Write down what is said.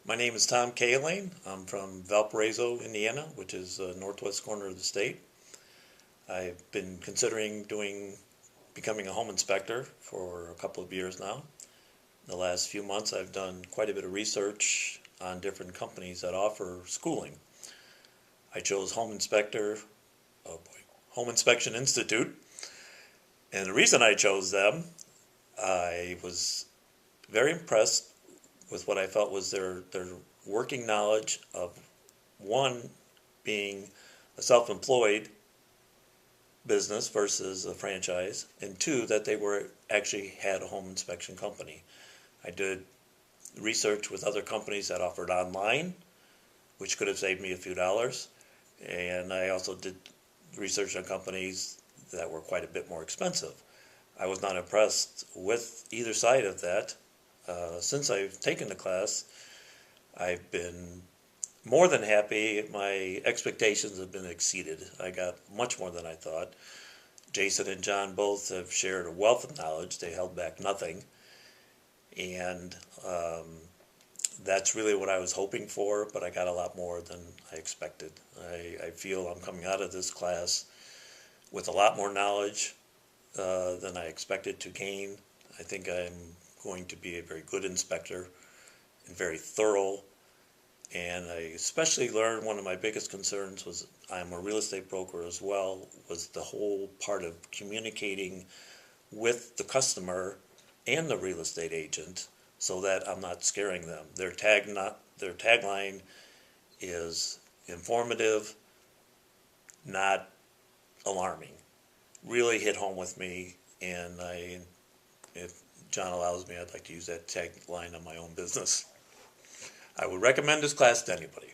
My name is Tom Kaling. I'm from Valparaiso, Indiana, which is the northwest corner of the state. I've been considering becoming a home inspector for a couple of years now. The last few months I've done quite a bit of research on different companies that offer schooling. I chose Home Inspection Institute, and the reason I chose them, I was very impressed with what I felt was their working knowledge of one being a self-employed business versus a franchise, and two, that they were actually had a home inspection company. I did research with other companies that offered online, which could have saved me a few dollars, and I also did research on companies that were quite a bit more expensive. I was not impressed with either side of that. Since I've taken the class, I've been more than happy. My expectations have been exceeded. I got much more than I thought. Jason and John both have shared a wealth of knowledge. They held back nothing. And that's really what I was hoping for, but I got a lot more than I expected. I feel I'm coming out of this class with a lot more knowledge than I expected to gain. I think I'm going to be a very good inspector and very thorough. And I especially learned one of my biggest concerns was I'm a real estate broker as well, was the whole part of communicating with the customer and the real estate agent so that I'm not scaring them. Their tagline is informative, not alarming. Really hit home with me, and if John allows me, I'd like to use that tagline on my own business. I would recommend this class to anybody.